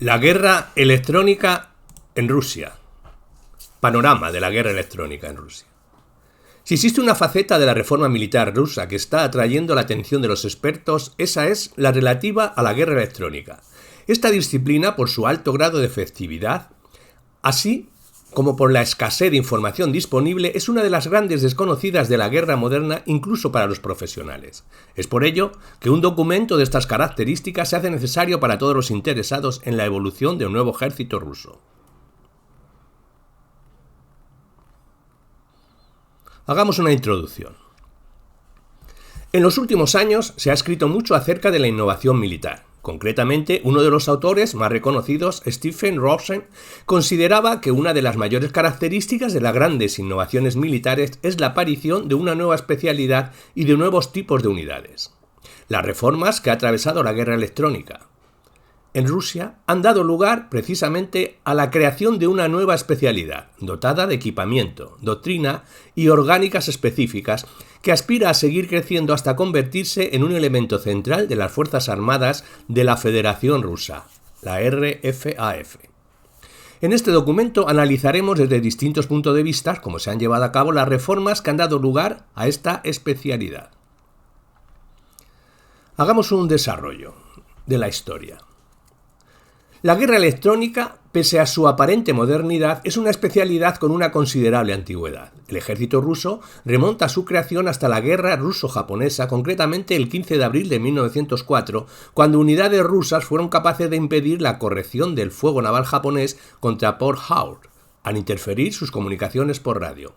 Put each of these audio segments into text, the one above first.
La guerra electrónica en Rusia. Panorama de la guerra electrónica en Rusia. Si existe una faceta de la reforma militar rusa que está atrayendo la atención de los expertos, esa es la relativa a la guerra electrónica. Esta disciplina, por su alto grado de efectividad, así como por la escasez de información disponible, es una de las grandes desconocidas de la guerra moderna, incluso para los profesionales. Es por ello que un documento de estas características se hace necesario para todos los interesados en la evolución de un nuevo ejército ruso. Hagamos una introducción. En los últimos años se ha escrito mucho acerca de la innovación militar. Concretamente, uno de los autores más reconocidos, Stephen Rosen, consideraba que una de las mayores características de las grandes innovaciones militares es la aparición de una nueva especialidad y de nuevos tipos de unidades. Las reformas que ha atravesado la guerra electrónica en Rusia han dado lugar precisamente a la creación de una nueva especialidad, dotada de equipamiento, doctrina y orgánicas específicas, que aspira a seguir creciendo hasta convertirse en un elemento central de las Fuerzas Armadas de la Federación Rusa, la RFAF. En este documento analizaremos desde distintos puntos de vista cómo se han llevado a cabo las reformas que han dado lugar a esta especialidad. Hagamos un desarrollo de la historia. La guerra electrónica, pese a su aparente modernidad, es una especialidad con una considerable antigüedad. El ejército ruso remonta su creación hasta la guerra ruso-japonesa, concretamente el 15 de abril de 1904, cuando unidades rusas fueron capaces de impedir la corrección del fuego naval japonés contra Pearl Harbor, al interferir sus comunicaciones por radio.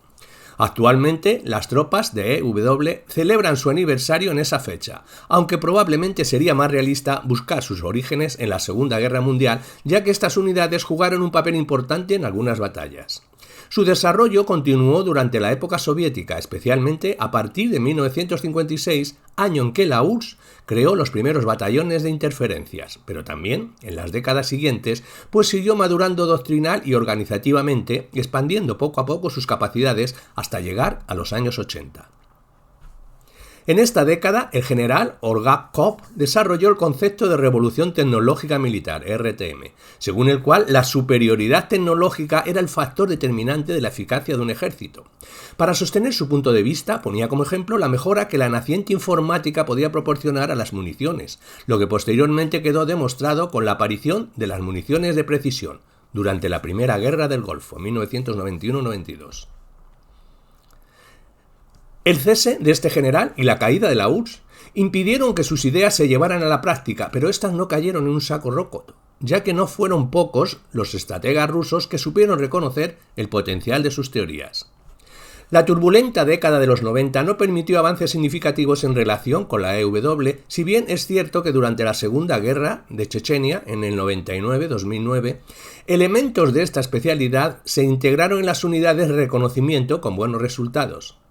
Actualmente, las tropas de EW celebran su aniversario en esa fecha, aunque probablemente sería más realista buscar sus orígenes en la Segunda Guerra Mundial, ya que estas unidades jugaron un papel importante en algunas batallas. Su desarrollo continuó durante la época soviética, especialmente a partir de 1956, año en que la URSS creó los primeros batallones de interferencias, pero también en las décadas siguientes, pues siguió madurando doctrinal y organizativamente, expandiendo poco a poco sus capacidades hasta llegar a los años 80. En esta década, el general Orgakov desarrolló el concepto de revolución tecnológica militar, RTM, según el cual la superioridad tecnológica era el factor determinante de la eficacia de un ejército. Para sostener su punto de vista, ponía como ejemplo la mejora que la naciente informática podía proporcionar a las municiones, lo que posteriormente quedó demostrado con la aparición de las municiones de precisión durante la Primera Guerra del Golfo, 1991-92. El cese de este general y la caída de la URSS impidieron que sus ideas se llevaran a la práctica, pero estas no cayeron en un saco roto, ya que no fueron pocos los estrategas rusos que supieron reconocer el potencial de sus teorías. La turbulenta década de los 90 no permitió avances significativos en relación con la EW, si bien es cierto que durante la Segunda Guerra de Chechenia, en el 99-2009, elementos de esta especialidad se integraron en las unidades de reconocimiento con buenos resultados.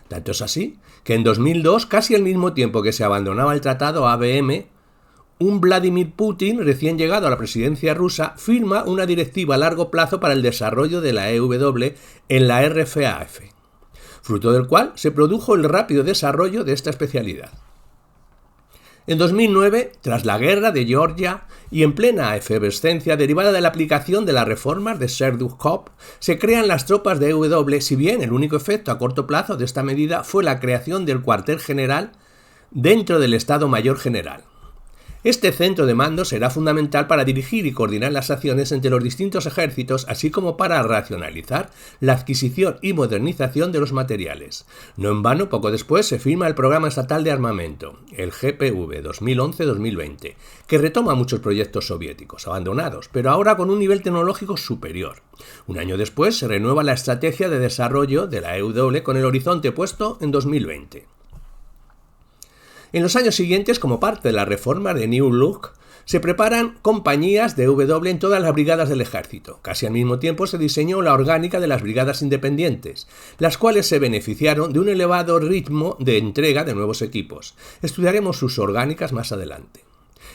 Tanto es así que en 2002, casi al mismo tiempo que se abandonaba el tratado ABM, un Vladimir Putin, recién llegado a la presidencia rusa, firma una directiva a largo plazo para el desarrollo de la EW en la RFAF, fruto del cual se produjo el rápido desarrollo de esta especialidad. En 2009, tras la guerra de Georgia y en plena efervescencia derivada de la aplicación de las reformas de Serdukov, se crean las tropas de EW, si bien el único efecto a corto plazo de esta medida fue la creación del cuartel general dentro del Estado Mayor General. Este centro de mando será fundamental para dirigir y coordinar las acciones entre los distintos ejércitos, así como para racionalizar la adquisición y modernización de los materiales. No en vano, poco después se firma el Programa Estatal de Armamento, el GPV 2011-2020, que retoma muchos proyectos soviéticos abandonados, pero ahora con un nivel tecnológico superior. Un año después se renueva la estrategia de desarrollo de la EW con el horizonte puesto en 2020. En los años siguientes, como parte de la reforma de New Look, se preparan compañías de EW en todas las brigadas del ejército. Casi al mismo tiempo se diseñó la orgánica de las brigadas independientes, las cuales se beneficiaron de un elevado ritmo de entrega de nuevos equipos. Estudiaremos sus orgánicas más adelante.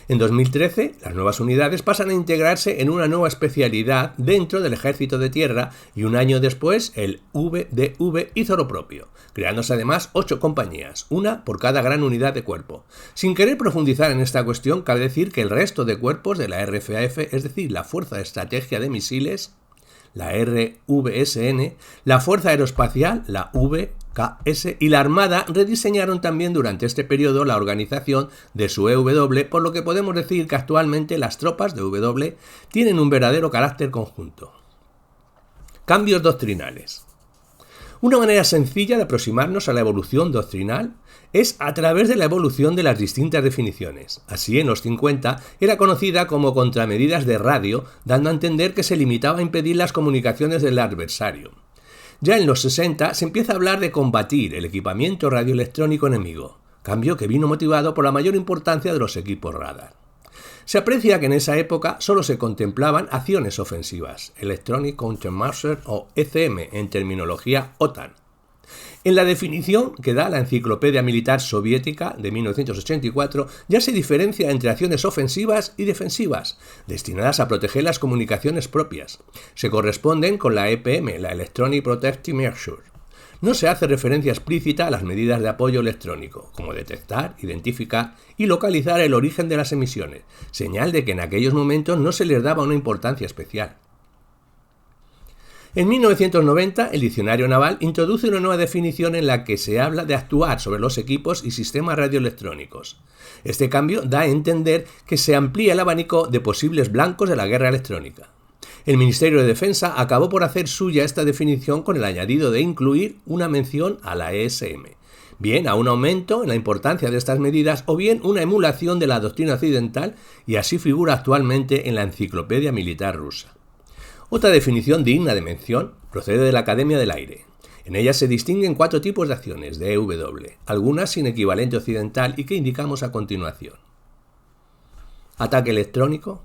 En 2013, las nuevas unidades pasan a integrarse en una nueva especialidad dentro del Ejército de Tierra y un año después el VDV hizo lo propio, creándose además 8 compañías, una por cada gran unidad de cuerpo. Sin querer profundizar en esta cuestión, cabe decir que el resto de cuerpos de la RFAF, es decir, la Fuerza de Estrategia de Misiles, la RVSN, la Fuerza Aeroespacial, la VKS, y la Armada rediseñaron también durante este periodo la organización de su EW, por lo que podemos decir que actualmente las tropas de W tienen un verdadero carácter conjunto. Cambios doctrinales. Una manera sencilla de aproximarnos a la evolución doctrinal es a través de la evolución de las distintas definiciones. Así, en los 50 era conocida como contramedidas de radio, dando a entender que se limitaba a impedir las comunicaciones del adversario. Ya en los 60 se empieza a hablar de combatir el equipamiento radioelectrónico enemigo, cambio que vino motivado por la mayor importancia de los equipos radar. Se aprecia que en esa época solo se contemplaban acciones ofensivas, Electronic Countermeasure o ECM en terminología OTAN. En la definición que da la Enciclopedia Militar Soviética de 1984 ya se diferencia entre acciones ofensivas y defensivas, destinadas a proteger las comunicaciones propias. Se corresponden con la EPM, la Electronic Protective Measure. No se hace referencia explícita a las medidas de apoyo electrónico, como detectar, identificar y localizar el origen de las emisiones, señal de que en aquellos momentos no se les daba una importancia especial. En 1990, el Diccionario Naval introduce una nueva definición en la que se habla de actuar sobre los equipos y sistemas radioelectrónicos. Este cambio da a entender que se amplía el abanico de posibles blancos de la guerra electrónica. El Ministerio de Defensa acabó por hacer suya esta definición con el añadido de incluir una mención a la ESM, bien a un aumento en la importancia de estas medidas o bien una emulación de la doctrina occidental, y así figura actualmente en la Enciclopedia Militar Rusa. Otra definición digna de mención procede de la Academia del Aire. En ella se distinguen 4 tipos de acciones de EW, algunas sin equivalente occidental y que indicamos a continuación. Ataque electrónico,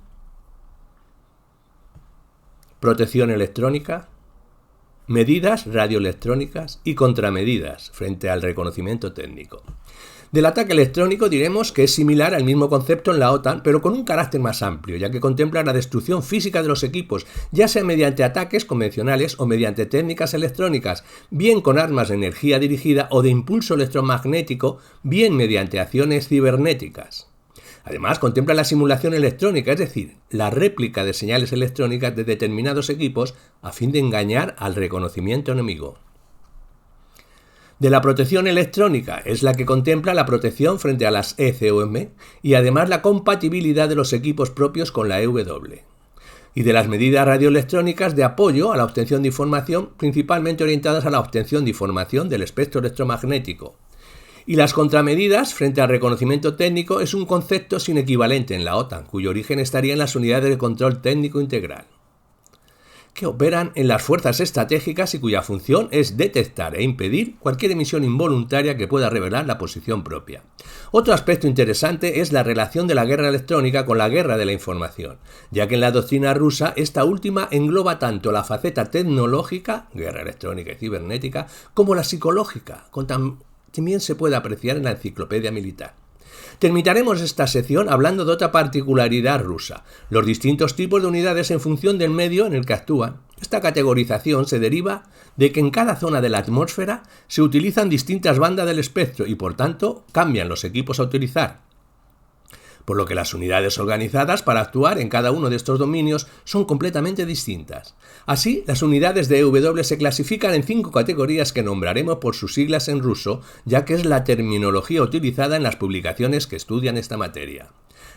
protección electrónica, medidas radioelectrónicas y contramedidas frente al reconocimiento técnico. Del ataque electrónico diremos que es similar al mismo concepto en la OTAN, pero con un carácter más amplio, ya que contempla la destrucción física de los equipos, ya sea mediante ataques convencionales o mediante técnicas electrónicas, bien con armas de energía dirigida o de impulso electromagnético, bien mediante acciones cibernéticas. Además, contempla la simulación electrónica, es decir, la réplica de señales electrónicas de determinados equipos a fin de engañar al reconocimiento enemigo. De la protección electrónica es la que contempla la protección frente a las ECOM y además la compatibilidad de los equipos propios con la EW. Y de las medidas radioelectrónicas de apoyo a la obtención de información, principalmente orientadas a la obtención de información del espectro electromagnético. Y las contramedidas frente al reconocimiento técnico es un concepto sin equivalente en la OTAN, cuyo origen estaría en las unidades de control técnico integral, que operan en las fuerzas estratégicas y cuya función es detectar e impedir cualquier emisión involuntaria que pueda revelar la posición propia. Otro aspecto interesante es la relación de la guerra electrónica con la guerra de la información, ya que en la doctrina rusa esta última engloba tanto la faceta tecnológica, guerra electrónica y cibernética, como la psicológica, también se puede apreciar en la Enciclopedia Militar. Terminaremos esta sección hablando de otra particularidad rusa, los distintos tipos de unidades en función del medio en el que actúan. Esta categorización se deriva de que en cada zona de la atmósfera se utilizan distintas bandas del espectro y por tanto cambian los equipos a utilizar, por lo que las unidades organizadas para actuar en cada uno de estos dominios son completamente distintas. Así, las unidades de EW se clasifican en 5 categorías que nombraremos por sus siglas en ruso, ya que es la terminología utilizada en las publicaciones que estudian esta materia.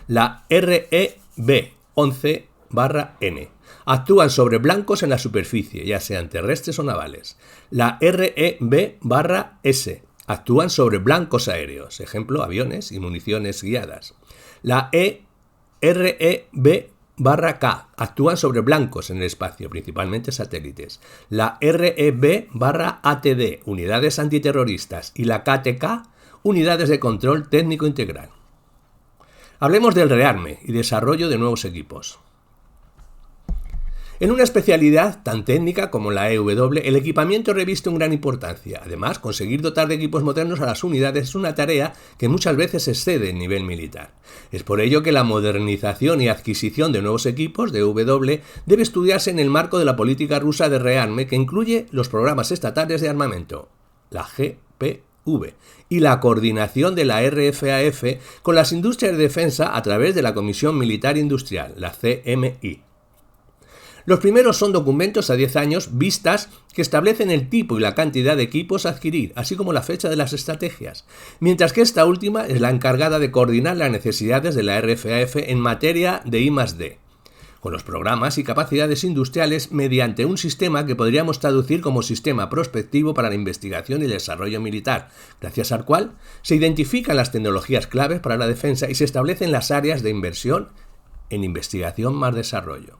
La REB 11/N. Actúan sobre blancos en la superficie, ya sean terrestres o navales. La REB/S. Actúan sobre blancos aéreos, ejemplo, aviones y municiones guiadas. La REB/K actúan sobre blancos en el espacio, principalmente satélites. La REB/ATD, unidades antiterroristas, y la KTK, unidades de control técnico integral. Hablemos del rearme y desarrollo de nuevos equipos. En una especialidad tan técnica como la EW, el equipamiento reviste una gran importancia. Además, conseguir dotar de equipos modernos a las unidades es una tarea que muchas veces excede el nivel militar. Es por ello que la modernización y adquisición de nuevos equipos de EW debe estudiarse en el marco de la política rusa de rearme, que incluye los programas estatales de armamento, la GPV, y la coordinación de la RFAF con las industrias de defensa a través de la Comisión Militar Industrial, la CMI. Los primeros son documentos a 10 años vistas que establecen el tipo y la cantidad de equipos a adquirir, así como la fecha de las estrategias, mientras que esta última es la encargada de coordinar las necesidades de la RFAF en materia de I+D, con los programas y capacidades industriales mediante un sistema que podríamos traducir como sistema prospectivo para la investigación y desarrollo militar, gracias al cual se identifican las tecnologías claves para la defensa y se establecen las áreas de inversión en investigación más desarrollo.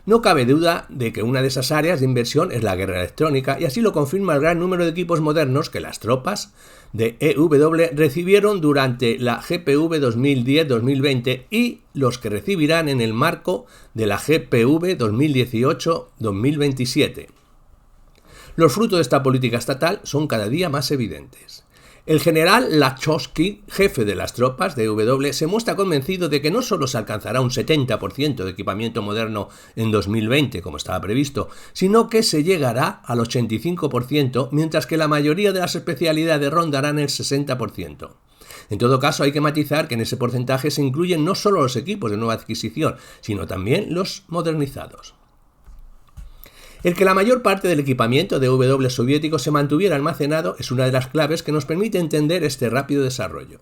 No cabe duda de que una de esas áreas de inversión es la guerra electrónica, y así lo confirma el gran número de equipos modernos que las tropas de EW recibieron durante la GPV 2010-2020 y los que recibirán en el marco de la GPV 2018-2027. Los frutos de esta política estatal son cada día más evidentes. El general Lachowski, jefe de las tropas de EW, se muestra convencido de que no solo se alcanzará un 70% de equipamiento moderno en 2020, como estaba previsto, sino que se llegará al 85%, mientras que la mayoría de las especialidades rondarán el 60%. En todo caso, hay que matizar que en ese porcentaje se incluyen no solo los equipos de nueva adquisición, sino también los modernizados. El que la mayor parte del equipamiento de EW soviético se mantuviera almacenado es una de las claves que nos permite entender este rápido desarrollo.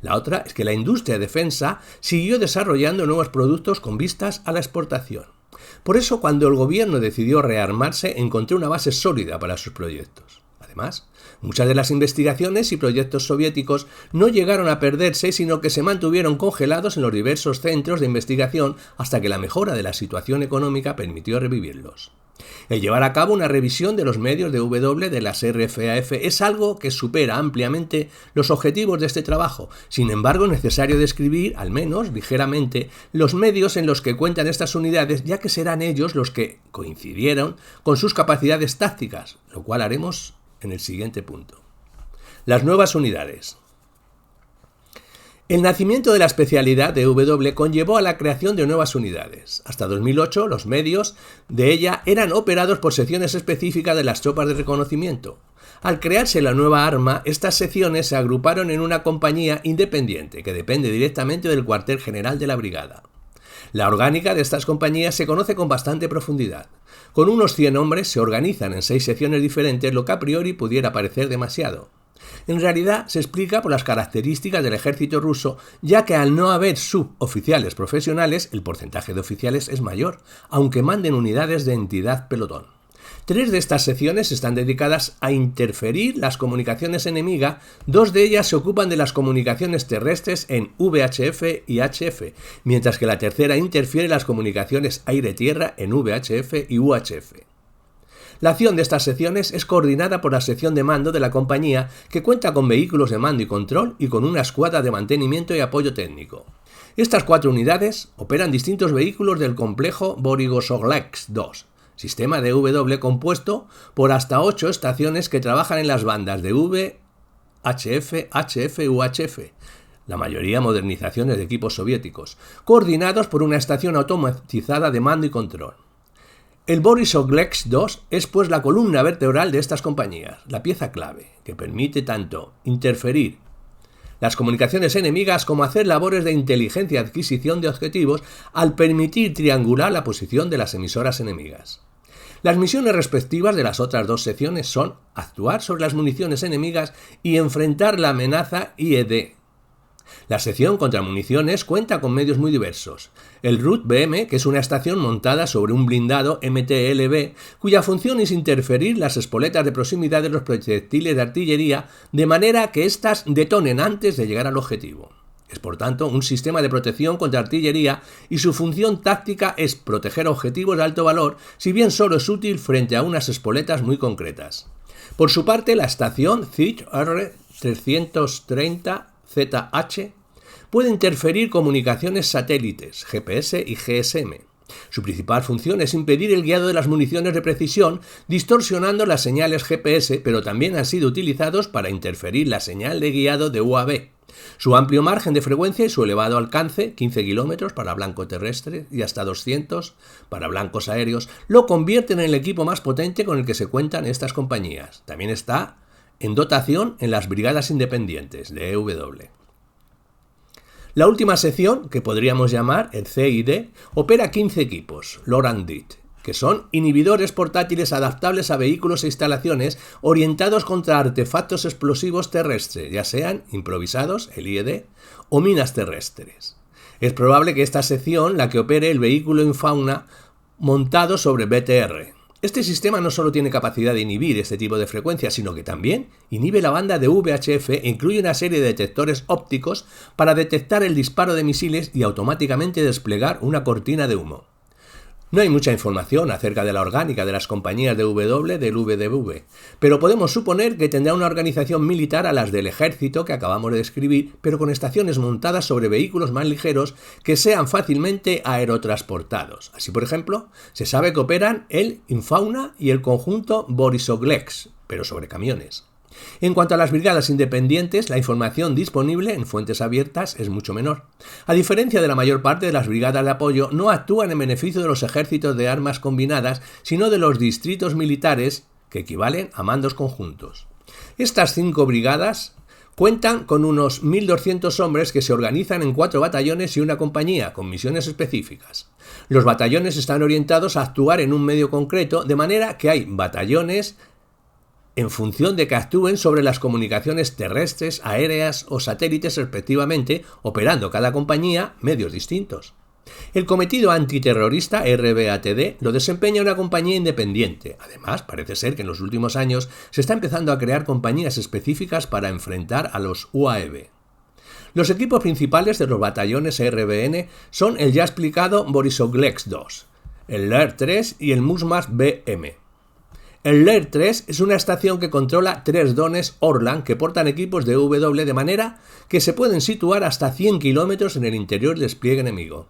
La otra es que la industria de defensa siguió desarrollando nuevos productos con vistas a la exportación. Por eso, cuando el gobierno decidió rearmarse, encontró una base sólida para sus proyectos. Además, muchas de las investigaciones y proyectos soviéticos no llegaron a perderse, sino que se mantuvieron congelados en los diversos centros de investigación hasta que la mejora de la situación económica permitió revivirlos. El llevar a cabo una revisión de los medios de W de las RFAF es algo que supera ampliamente los objetivos de este trabajo. Sin embargo, es necesario describir, al menos ligeramente, los medios en los que cuentan estas unidades, ya que serán ellos los que coincidieron con sus capacidades tácticas, lo cual haremos en el siguiente punto. Las nuevas unidades. El nacimiento de la especialidad de EW conllevó a la creación de nuevas unidades. Hasta 2008, los medios de ella eran operados por secciones específicas de las tropas de reconocimiento. Al crearse la nueva arma, estas secciones se agruparon en una compañía independiente que depende directamente del cuartel general de la brigada. La orgánica de estas compañías se conoce con bastante profundidad. Con unos 100 hombres se organizan en 6 secciones diferentes, lo que a priori pudiera parecer demasiado. En realidad se explica por las características del ejército ruso, ya que al no haber suboficiales profesionales, el porcentaje de oficiales es mayor, aunque manden unidades de entidad pelotón. 3 de estas secciones están dedicadas a interferir las comunicaciones enemigas, 2 de ellas se ocupan de las comunicaciones terrestres en VHF y HF, mientras que la tercera interfiere las comunicaciones aire-tierra en VHF y UHF. La acción de estas secciones es coordinada por la sección de mando de la compañía, que cuenta con vehículos de mando y control y con una escuadra de mantenimiento y apoyo técnico. Estas 4 unidades operan distintos vehículos del complejo Borigosoglesk-2, sistema de W compuesto por hasta 8 estaciones que trabajan en las bandas de VHF, HF y UHF, la mayoría modernizaciones de equipos soviéticos, coordinados por una estación automatizada de mando y control. El Borigosoglesk-2 es pues la columna vertebral de estas compañías, la pieza clave, que permite tanto interferir las comunicaciones enemigas como hacer labores de inteligencia y adquisición de objetivos al permitir triangular la posición de las emisoras enemigas. Las misiones respectivas de las otras 2 secciones son actuar sobre las municiones enemigas y enfrentar la amenaza IED. La sección contra municiones cuenta con medios muy diversos. El RUT-BM, que es una estación montada sobre un blindado MTLB, cuya función es interferir las espoletas de proximidad de los proyectiles de artillería de manera que éstas detonen antes de llegar al objetivo. Es por tanto un sistema de protección contra artillería y su función táctica es proteger objetivos de alto valor, si bien solo es útil frente a unas espoletas muy concretas. Por su parte, la estación CIR-330 ZH puede interferir comunicaciones satélites, GPS y GSM. Su principal función es impedir el guiado de las municiones de precisión, distorsionando las señales GPS, pero también han sido utilizados para interferir la señal de guiado de UAV. Su amplio margen de frecuencia y su elevado alcance, 15 kilómetros para blanco terrestre y hasta 200 para blancos aéreos, lo convierten en el equipo más potente con el que se cuentan estas compañías. También está en dotación en las brigadas independientes de EW. La última sección, que podríamos llamar el CID, opera 15 equipos, LORANDIT, que son inhibidores portátiles adaptables a vehículos e instalaciones orientados contra artefactos explosivos terrestres, ya sean improvisados, el IED, o minas terrestres. Es probable que esta sección la que opere el vehículo Infauna montado sobre BTR. Este sistema no solo tiene capacidad de inhibir este tipo de frecuencias, sino que también inhibe la banda de VHF e incluye una serie de detectores ópticos para detectar el disparo de misiles y automáticamente desplegar una cortina de humo. No hay mucha información acerca de la orgánica de las compañías de W del VDV, pero podemos suponer que tendrá una organización militar a las del ejército que acabamos de describir, pero con estaciones montadas sobre vehículos más ligeros que sean fácilmente aerotransportados. Así, por ejemplo, se sabe que operan el Infauna y el conjunto Borisovlex, pero sobre camiones. En cuanto a las brigadas independientes, la información disponible en fuentes abiertas es mucho menor. A diferencia de la mayor parte de las brigadas de apoyo, no actúan en beneficio de los ejércitos de armas combinadas, sino de los distritos militares, que equivalen a mandos conjuntos. Estas 5 brigadas cuentan con unos 1.200 hombres que se organizan en 4 batallones y una compañía, con misiones específicas. Los batallones están orientados a actuar en un medio concreto, de manera que hay batallones en función de que actúen sobre las comunicaciones terrestres, aéreas o satélites respectivamente, operando cada compañía medios distintos. El cometido antiterrorista RBATD lo desempeña una compañía independiente. Además, parece ser que en los últimos años se está empezando a crear compañías específicas para enfrentar a los UAV. Los equipos principales de los batallones RBN son el ya explicado Borisovlex 2, el LER 3 y el Musmar BM. El LER 3 es una estación que controla 3 drones Orlan que portan equipos de W de manera que se pueden situar hasta 100 kilómetros en el interior del despliegue enemigo.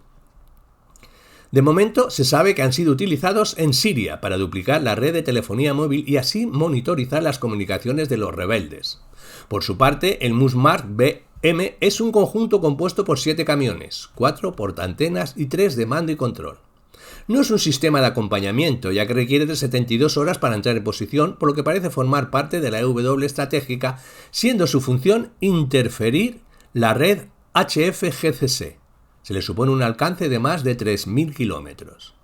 De momento se sabe que han sido utilizados en Siria para duplicar la red de telefonía móvil y así monitorizar las comunicaciones de los rebeldes. Por su parte, el Musmar BM es un conjunto compuesto por 7 camiones, 4 portaantenas y 3 de mando y control. No es un sistema de acompañamiento, ya que requiere de 72 horas para entrar en posición, por lo que parece formar parte de la EW estratégica, siendo su función interferir la red HF-GCC. Se le supone un alcance de más de 3.000 kilómetros.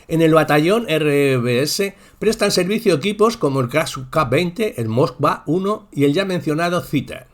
En el batallón RBS prestan servicio equipos como el Krasuk K-20, el Moskva 1 y el ya mencionado Ziter.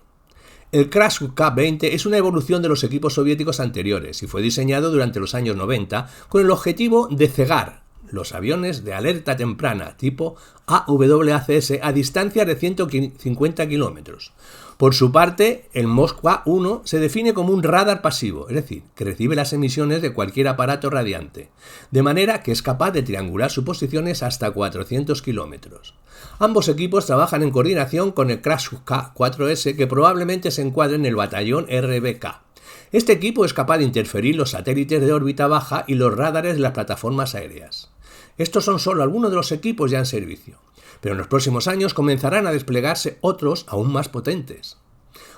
El Krasuk K-20 es una evolución de los equipos soviéticos anteriores y fue diseñado durante los años 90 con el objetivo de cegar los aviones de alerta temprana tipo AWACS a distancias de 150 kilómetros. Por su parte, el Moskva 1 se define como un radar pasivo, es decir, que recibe las emisiones de cualquier aparato radiante, de manera que es capaz de triangular sus posiciones hasta 400 kilómetros. Ambos equipos trabajan en coordinación con el Krasuk K-4S, que probablemente se encuadre en el batallón RBK. Este equipo es capaz de interferir los satélites de órbita baja y los radares de las plataformas aéreas. Estos son solo algunos de los equipos ya en servicio, pero en los próximos años comenzarán a desplegarse otros aún más potentes.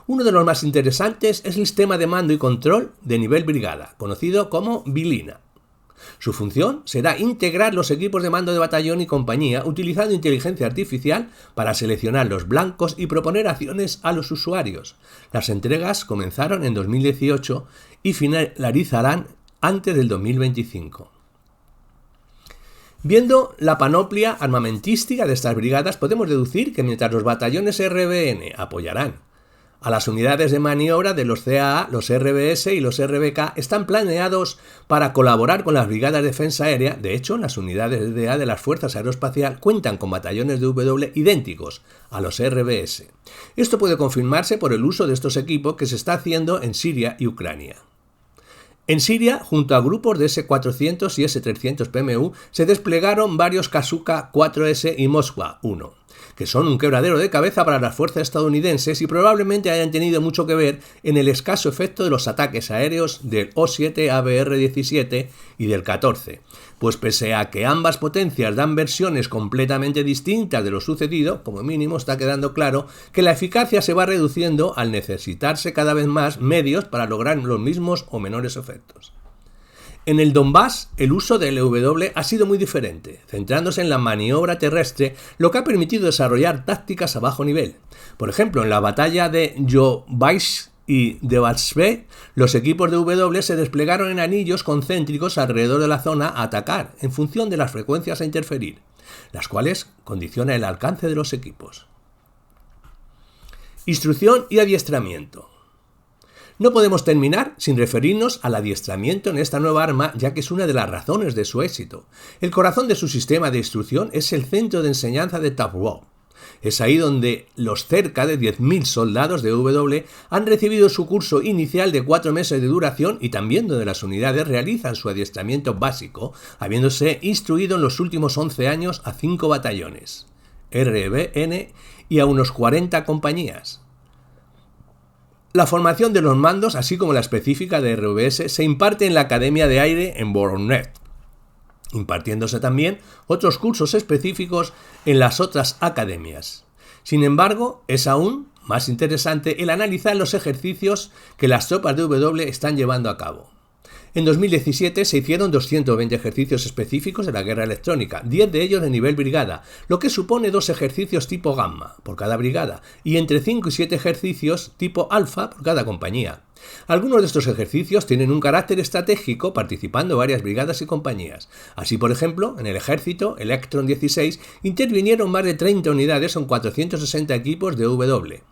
Uno de los más interesantes es el sistema de mando y control de nivel brigada, conocido como Vilina. Su función será integrar los equipos de mando de batallón y compañía utilizando inteligencia artificial para seleccionar los blancos y proponer acciones a los usuarios. Las entregas comenzaron en 2018 y finalizarán antes del 2025. Viendo la panoplia armamentística de estas brigadas, podemos deducir que mientras los batallones RBN apoyarán a las unidades de maniobra de los CAA, los RBS y los RBK están planeados para colaborar con las brigadas de defensa aérea. De hecho, las unidades de DA de las Fuerzas Aeroespacial cuentan con batallones de W idénticos a los RBS. Esto puede confirmarse por el uso de estos equipos que se está haciendo en Siria y Ucrania. En Siria, junto a grupos de S-400 y S-300 PMU, se desplegaron varios Kasuka 4S y Moskva 1. que son un quebradero de cabeza para las fuerzas estadounidenses y probablemente hayan tenido mucho que ver en el escaso efecto de los ataques aéreos del O-7 ABR-17 y del 14, pues pese a que ambas potencias dan versiones completamente distintas de lo sucedido, como mínimo está quedando claro que la eficacia se va reduciendo al necesitarse cada vez más medios para lograr los mismos o menores efectos. En el Donbass, el uso del EW ha sido muy diferente, centrándose en la maniobra terrestre, lo que ha permitido desarrollar tácticas a bajo nivel. Por ejemplo, en la batalla de Jovaish y Debaltseve, los equipos de W se desplegaron en anillos concéntricos alrededor de la zona a atacar, en función de las frecuencias a interferir, las cuales condicionan el alcance de los equipos. Instrucción y adiestramiento. No podemos terminar sin referirnos al adiestramiento en esta nueva arma, ya que es una de las razones de su éxito. El corazón de su sistema de instrucción es el centro de enseñanza de Tavro. Es ahí donde los cerca de 10.000 soldados de W han recibido su curso inicial de 4 meses de duración y también donde las unidades realizan su adiestramiento básico, habiéndose instruido en los últimos 11 años a 5 batallones, RBN y a unos 40 compañías. La formación de los mandos, así como la específica de RVS, se imparte en la Academia de Aire en Voronezh, impartiéndose también otros cursos específicos en las otras academias. Sin embargo, es aún más interesante el analizar los ejercicios que las tropas de W están llevando a cabo. En 2017 se hicieron 220 ejercicios específicos de la guerra electrónica, 10 de ellos de nivel brigada, lo que supone 2 ejercicios tipo gamma por cada brigada y entre 5 y 7 ejercicios tipo alfa por cada compañía. Algunos de estos ejercicios tienen un carácter estratégico, participando varias brigadas y compañías. Así, por ejemplo, en el ejército Electron 16 intervinieron más de 30 unidades con 460 equipos de W.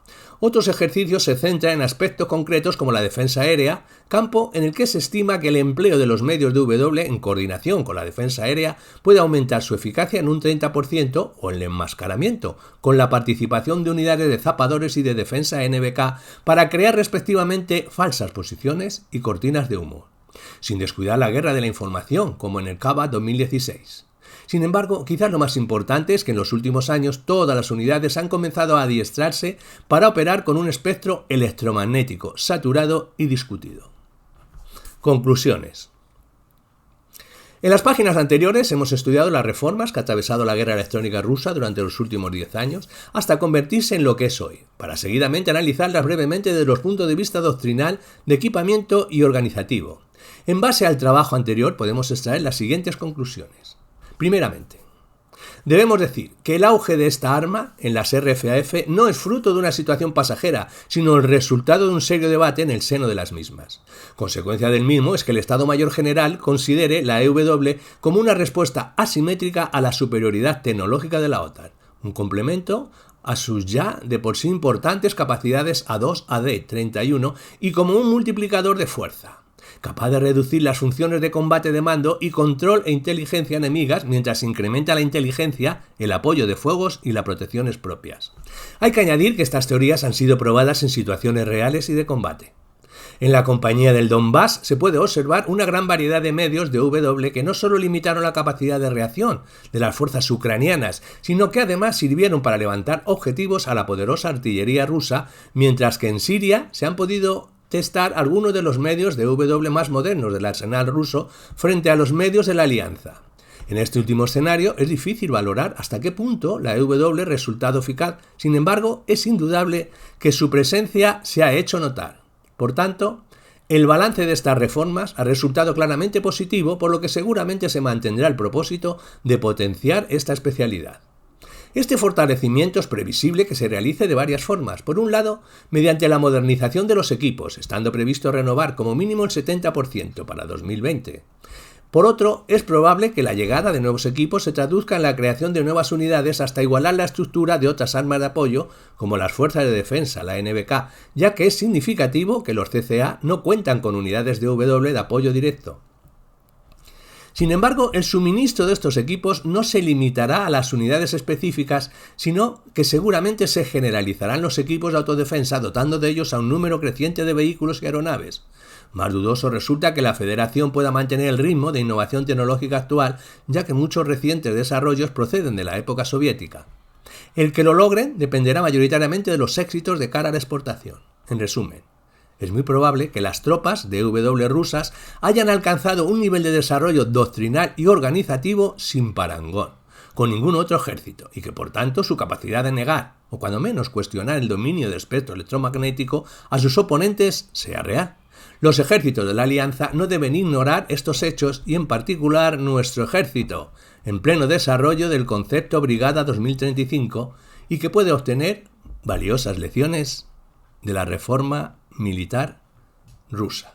Otros ejercicios se centran en aspectos concretos como la defensa aérea, campo en el que se estima que el empleo de los medios de W en coordinación con la defensa aérea puede aumentar su eficacia en un 30% o en el enmascaramiento, con la participación de unidades de zapadores y de defensa NBK para crear respectivamente falsas posiciones y cortinas de humo, sin descuidar la guerra de la información, como en el CABA 2016. Sin embargo, quizás lo más importante es que en los últimos años todas las unidades han comenzado a adiestrarse para operar con un espectro electromagnético saturado y discutido. Conclusiones. En las páginas anteriores hemos estudiado las reformas que ha atravesado la guerra electrónica rusa durante los últimos 10 años hasta convertirse en lo que es hoy, para seguidamente analizarlas brevemente desde los puntos de vista doctrinal, de equipamiento y organizativo. En base al trabajo anterior podemos extraer las siguientes conclusiones. Primeramente, debemos decir que el auge de esta arma en las RFAF no es fruto de una situación pasajera, sino el resultado de un serio debate en el seno de las mismas. Consecuencia del mismo es que el Estado Mayor General considere la EW como una respuesta asimétrica a la superioridad tecnológica de la OTAN, un complemento a sus ya de por sí importantes capacidades A2, AD, 31 y como un multiplicador de fuerza, capaz de reducir las funciones de combate de mando y control e inteligencia enemigas mientras incrementa la inteligencia, el apoyo de fuegos y las protecciones propias. Hay que añadir que estas teorías han sido probadas en situaciones reales y de combate. En la compañía del Donbass se puede observar una gran variedad de medios de W que no solo limitaron la capacidad de reacción de las fuerzas ucranianas, sino que además sirvieron para levantar objetivos a la poderosa artillería rusa, mientras que en Siria se han podido testar algunos de los medios de W más modernos del arsenal ruso frente a los medios de la alianza. En este último escenario es difícil valorar hasta qué punto la EW resultado eficaz, sin embargo es indudable que su presencia se ha hecho notar. Por tanto, el balance de estas reformas ha resultado claramente positivo, por lo que seguramente se mantendrá el propósito de potenciar esta especialidad. Este fortalecimiento es previsible que se realice de varias formas. Por un lado, mediante la modernización de los equipos, estando previsto renovar como mínimo el 70% para 2020. Por otro, es probable que la llegada de nuevos equipos se traduzca en la creación de nuevas unidades hasta igualar la estructura de otras armas de apoyo, como las fuerzas de defensa, la NBK, ya que es significativo que los CCA no cuentan con unidades de W de apoyo directo. Sin embargo, el suministro de estos equipos no se limitará a las unidades específicas, sino que seguramente se generalizarán los equipos de autodefensa, dotando de ellos a un número creciente de vehículos y aeronaves. Más dudoso resulta que la Federación pueda mantener el ritmo de innovación tecnológica actual, ya que muchos recientes desarrollos proceden de la época soviética. El que lo logren dependerá mayoritariamente de los éxitos de cara a la exportación. En resumen, es muy probable que las tropas de W rusas hayan alcanzado un nivel de desarrollo doctrinal y organizativo sin parangón, con ningún otro ejército, y que por tanto su capacidad de negar, o cuando menos cuestionar el dominio del espectro electromagnético a sus oponentes sea real. Los ejércitos de la Alianza no deben ignorar estos hechos y en particular nuestro ejército, en pleno desarrollo del concepto Brigada 2035 y que puede obtener valiosas lecciones de la reforma militar rusa.